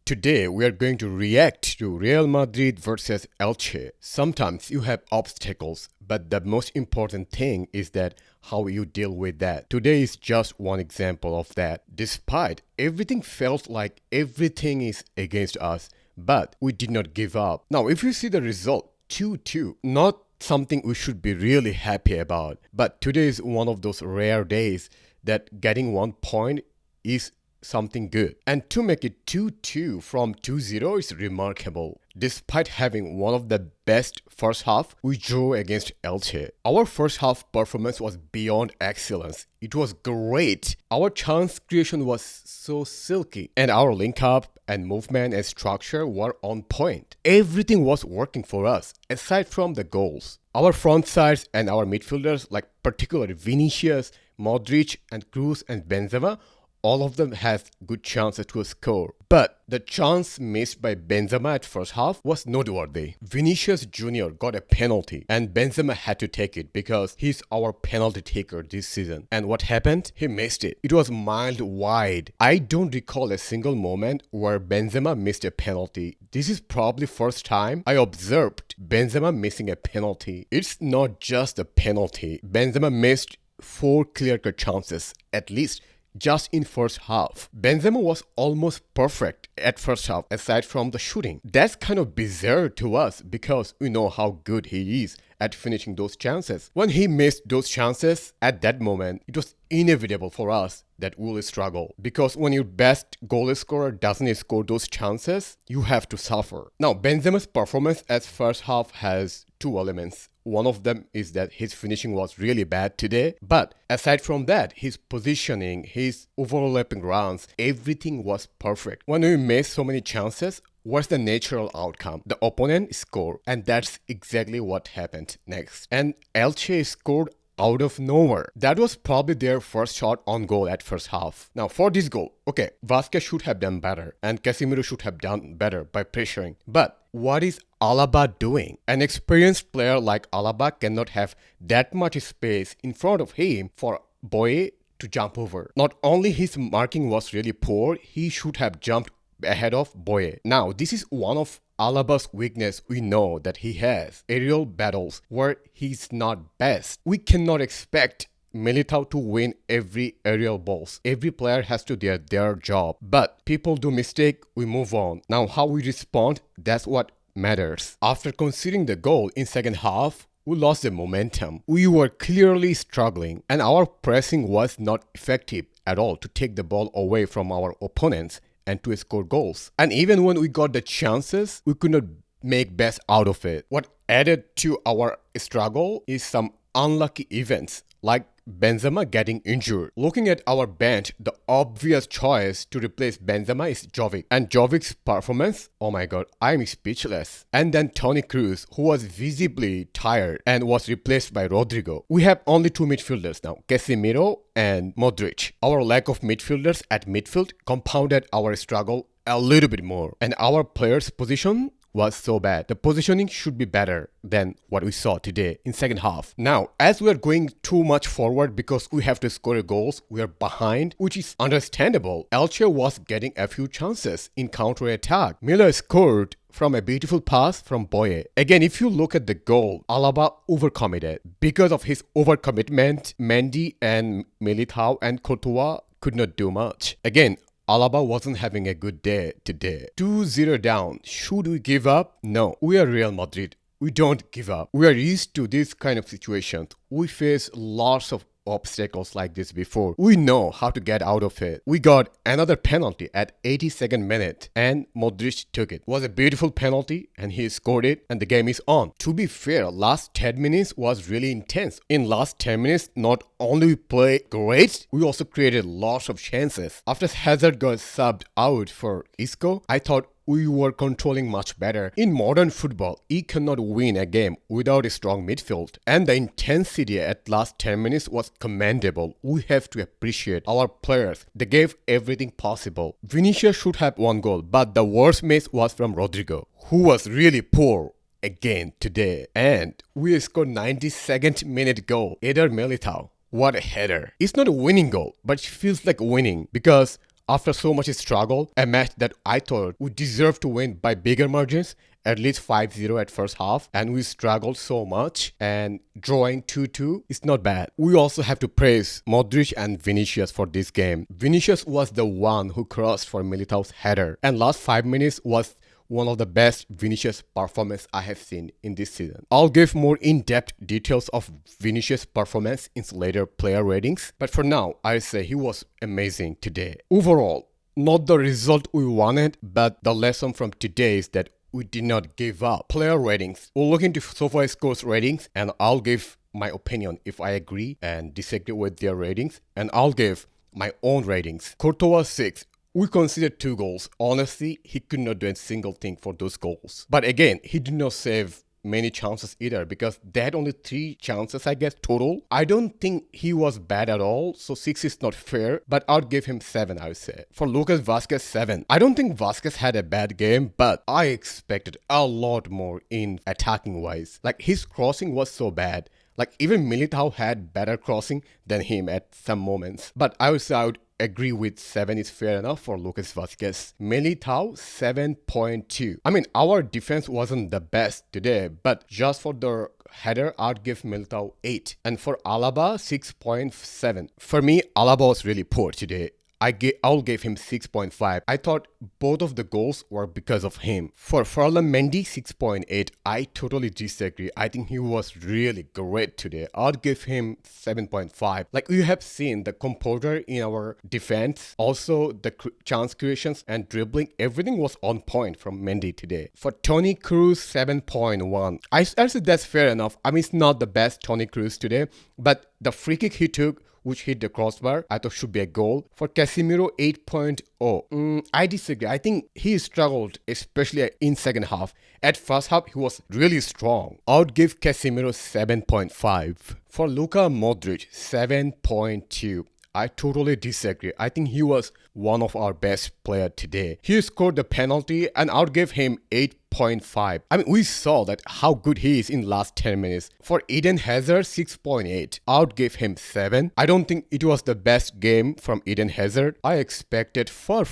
today we are going to react to Real Madrid versus Elche. Sometimes you have obstacles, but the most important thing is that how you deal with that. Today is just one example of that. Despite everything felt like everything is against us, but we did not give up. Now, if you see the result, 2-2, not something we should be really happy about. But today is one of those rare days that getting 1 point is something good. And to make it 2-2 from 2-0 is remarkable. Despite having one of the best first half, we drew against Elche. Our first half performance was beyond excellence. It was great. Our chance creation was so silky, and our link up and movement and structure were on point. Everything was working for us, aside from the goals. Our front sides and our midfielders, like particularly Vinicius, Modric, and Cruz and Benzema, all of them have good chances to score. But the chance missed by Benzema at first half was noteworthy. Vinicius Jr. got a penalty and Benzema had to take it because he's our penalty taker this season. And what happened? He missed it. It was mild wide. I don't recall a single moment where Benzema missed a penalty. This is probably first time I observed Benzema missing a penalty. It's not just a penalty. Benzema missed 4 clear-cut chances, at least just in first half. Benzema was almost perfect at first half aside from the shooting. That's kind of bizarre to us because we know how good he is at finishing those chances. When he missed those chances at that moment, it was inevitable for us that we'll struggle, because when your best goal scorer doesn't score those chances, you have to suffer. Now, Benzema's performance as first half has 2 elements. One of them is that his finishing was really bad today, but aside from that, his positioning, his overlapping runs, everything was perfect. When we missed so many chances, what's the natural outcome? The opponent scored, and that's exactly what happened next. And Elche scored out of nowhere. That was probably their first shot on goal at first half. Now for this goal, okay, Vasquez should have done better and Casemiro should have done better by pressuring. But what is Alaba doing? An experienced player like Alaba cannot have that much space in front of him for Boye to jump over. Not only his marking was really poor, he should have jumped ahead of Boye. Now this is one of Alaba's weakness. We know that he has aerial battles where he's not best. We cannot expect Militao to win every aerial balls. Every player has to do their job. But people do mistake, we move on. Now how we respond, that's what matters. After conceding the goal in second half, we lost the momentum. We were clearly struggling and our pressing was not effective at all to take the ball away from our opponents and to score goals. And even when we got the chances, we could not make best out of it. What added to our struggle is some unlucky events, like Benzema getting injured. Looking at our bench, the obvious choice to replace Benzema is Jovic. And Jovic's performance, oh my god, I'm speechless. And then Toni Kroos, who was visibly tired and was replaced by Rodrigo. We have only 2 midfielders now, Casemiro and Modric. Our lack of midfielders at midfield compounded our struggle a little bit more. And our players' position was so bad. The positioning should be better than what we saw today in second half. Now, as we are going too much forward because we have to score goals, we are behind, which is understandable. Elche was getting a few chances in counter-attack. Miller scored from a beautiful pass from Boye. Again, if you look at the goal, Alaba overcommitted. Because of his overcommitment, Mendy and Militao and Courtois could not do much. Again, Alaba wasn't having a good day today. 2-0 down. Should we give up? No. We are Real Madrid. We don't give up. We are used to this kind of situations. We face lots of obstacles like this before. We know how to get out of it. We got another penalty at 82nd minute and Modric took it. It was a beautiful penalty and he scored it and the game is on. To be fair, last 10 minutes was really intense. In last 10 minutes, not only we play great, we also created lots of chances. After Hazard got subbed out for Isco, I thought we were controlling much better. In modern football, you cannot win a game without a strong midfield. And the intensity at last 10 minutes was commendable. We have to appreciate our players. They gave everything possible. Vinicius should have 1 goal, but the worst miss was from Rodrigo, who was really poor again today. And we scored 92nd minute goal. Eder Militao. What a header. It's not a winning goal, but it feels like winning because After so much struggle, a match that I thought would deserve to win by bigger margins, at least 5-0 at first half, and we struggled so much, and drawing 2-2 is not bad. We also have to praise Modric and Vinicius for this game. Vinicius was the one who crossed for Militao's header, and last 5 minutes was one of the best Vinicius performance I have seen in this season. I'll give more in-depth details of Vinicius performance in later player ratings, but for now, I say he was amazing today. Overall, not the result we wanted, but the lesson from today is that we did not give up. Player ratings. We'll look into sofascore's ratings, and I'll give my opinion if I agree and disagree with their ratings, and I'll give my own ratings. Courtois 6. We considered 2 goals. Honestly, he could not do a single thing for those goals. But again, he did not save many chances either, because they had only 3 chances, I guess, total. I don't think he was bad at all, so 6 is not fair, but I'd give him 7, I would say. For Lucas Vazquez, 7. I don't think Vazquez had a bad game, but I expected a lot more in attacking wise. Like, his crossing was so bad. Like, even Militao had better crossing than him at some moments. But I would say I would agree with 7 is fair enough for Lucas Vazquez. Militao 7.2. I mean, our defense wasn't the best today, but just for the header, I'd give Militao 8. And for Alaba, 6.7. For me, Alaba was really poor today. I'll give him 6.5. I thought both of the goals were because of him. For Ferland Mendy, 6.8. I totally disagree. I think he was really great today. I'd give him 7.5. Like, you have seen the composure in our defense. Also, the chance creations and dribbling. Everything was on point from Mendy today. For Toni Kroos, 7.1. I said that's fair enough. I mean, it's not the best Toni Kroos today, but the free kick he took, which hit the crossbar, I thought should be a goal. For Casemiro, 8.0. I disagree. I think he struggled, especially in second half. At first half, he was really strong. I would give Casemiro 7.5. For Luka Modric, 7.2. I totally disagree. I think he was one of our best players today. He scored the penalty, and I would give him 8.5. I mean, we saw that how good he is in last 10 minutes. For Eden Hazard, 6.8. I would give him 7. I don't think it was the best game from Eden Hazard. I expected far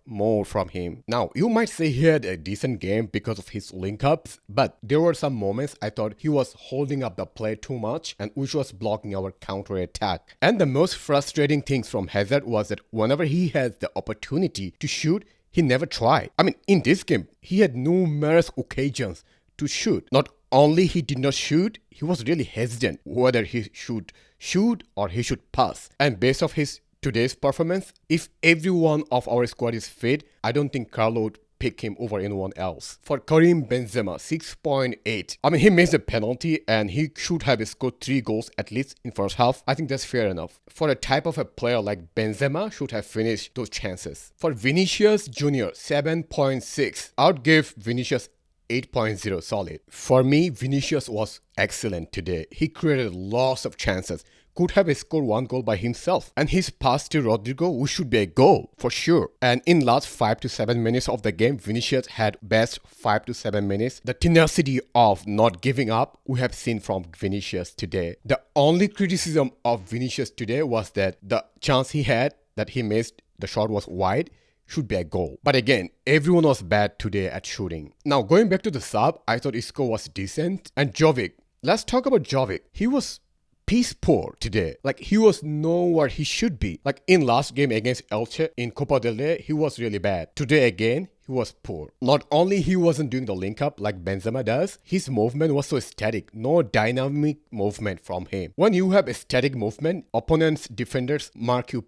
more from him. Now, you might say he had a decent game because of his link-ups, but there were some moments I thought he was holding up the play too much, and which was blocking our counter-attack. And the most frustrating things from Hazard was that whenever he has the opportunity to shoot, he never tried. I mean, in this game, he had numerous occasions to shoot. Not only he did not shoot, he was really hesitant whether he should shoot or he should pass. And based off his today's performance, if every one of our squad is fit, I don't think Carlo would pick him over anyone else. For Karim Benzema, 6.8. I mean, he missed a penalty and he should have scored 3 goals at least in first half. I think that's fair enough. For a type of a player like Benzema, should have finished those chances. For Vinicius Jr., 7.6. I would give Vinicius 8.0 solid. For me, Vinicius was excellent today. He created lots of chances. Could have scored 1 goal by himself. And his pass to Rodrigo, which should be a goal, for sure. And in last 5 to 7 minutes of the game, Vinicius had best 5 to 7 minutes. The tenacity of not giving up, we have seen from Vinicius today. The only criticism of Vinicius today was that the chance he had, that he missed, the shot was wide, should be a goal. But again, everyone was bad today at shooting. Now, going back to the sub, I thought Isco was decent. And Jovic, let's talk about Jovic. He was piss poor today. Like, he was nowhere he should be. Like, in last game against Elche in Copa del Rey, he was really bad. Today again, he was poor. Not only he wasn't doing the link up like Benzema does, his movement was so static. No dynamic movement from him. When you have a static movement, opponents' defenders mark you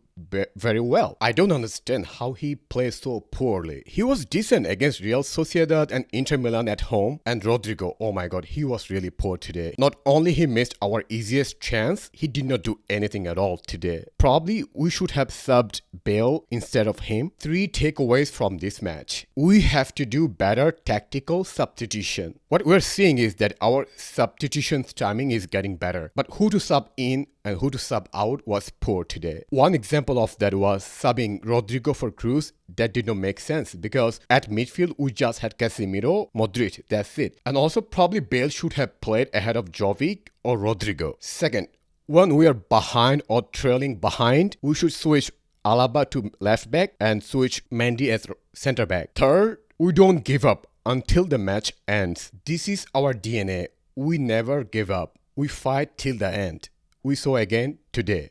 very well. I don't understand how he plays so poorly. He was decent against Real Sociedad and Inter Milan at home. And Rodrigo, oh my god, he was really poor today. Not only he missed our easiest chance, he did not do anything at all today. Probably we should have subbed Bale instead of him. 3 takeaways from this match. We have to do better tactical substitution. What we're seeing is that our substitutions timing is getting better. But who to sub in and who to sub out was poor today. One example of that was subbing Rodrigo for Kroos. That did not make sense because at midfield we just had Casemiro, Modric, that's it. And also probably Bale should have played ahead of Jovic or Rodrigo. Second, when we are behind or trailing behind, we should switch Alaba to left back and switch Mendy as center back. Third, we don't give up until the match ends. This is our DNA. We never give up. We fight till the end. We saw again today.